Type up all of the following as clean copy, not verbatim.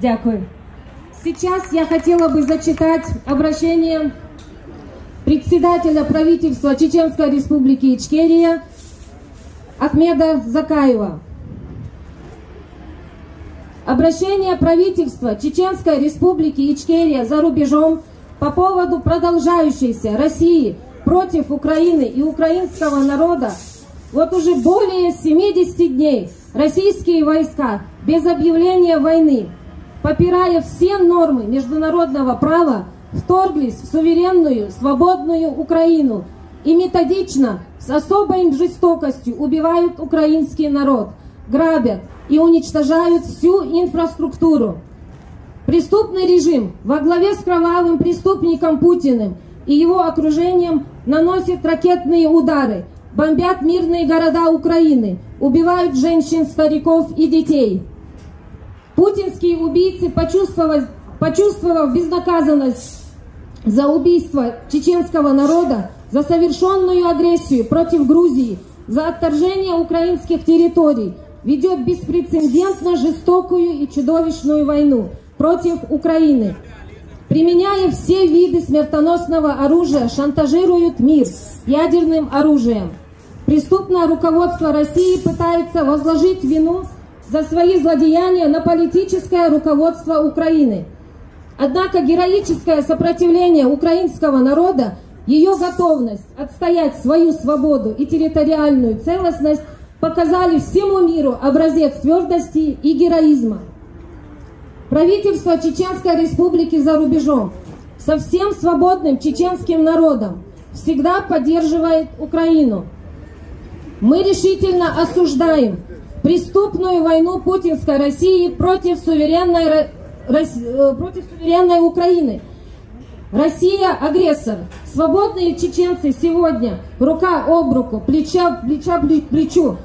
Дякую. Сейчас я хотела бы зачитать обращение председателя правительства Чеченской Республики Ичкерия Ахмеда Закаева. Обращение правительства Чеченской Республики Ичкерия за рубежом по поводу продолжающейся России против Украины и украинского народа. Вот уже более 70 дней российские войска без объявления войны, попирая все нормы международного права, вторглись в суверенную, свободную Украину и методично, с особой жестокостью убивают украинский народ, грабят и уничтожают всю инфраструктуру. Преступный режим во главе с кровавым преступником Путиным и его окружением наносит ракетные удары, бомбят мирные города Украины, убивают женщин, стариков и детей. Путинские убийцы, почувствовав безнаказанность за убийство чеченского народа, за совершенную агрессию против Грузии, за отторжение украинских территорий, ведет беспрецедентно жестокую и чудовищную войну против Украины. Применяя все виды смертоносного оружия, шантажируют мир ядерным оружием. Преступное руководство России пытается возложить вину за свои злодеяния на политическое руководство Украины. Однако героическое сопротивление украинского народа, ее готовность отстоять свою свободу и территориальную целостность показали всему миру образец твердости и героизма. Правительство Чеченской Республики за рубежом со всем свободным чеченским народом всегда поддерживает Украину. Мы решительно осуждаем преступную войну путинской России против суверенной Украины. Россия – агрессор. Свободные чеченцы сегодня рука об руку, плеча к плечу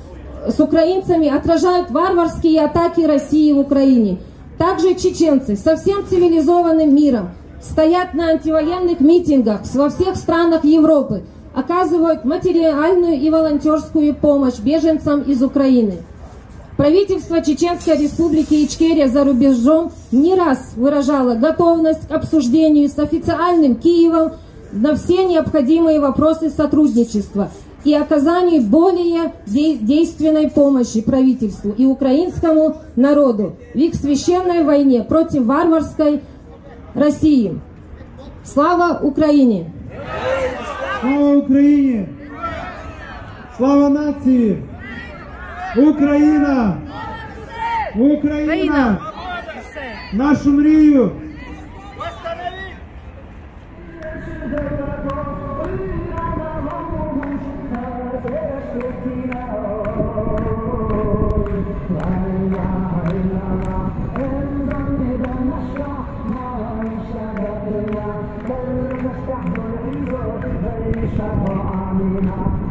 с украинцами отражают варварские атаки России в Украине. Также чеченцы со всем цивилизованным миром стоят на антивоенных митингах во всех странах Европы, оказывают материальную и волонтерскую помощь беженцам из Украины. Правительство Чеченской Республики Ичкерия за рубежом не раз выражало готовность к обсуждению с официальным Киевом на все необходимые вопросы сотрудничества и оказанию более действенной помощи правительству и украинскому народу в их священной войне против варварской России. Слава Украине! Слава Україні! Слава нації! Україна! Україна! Нашу мрію! Amina.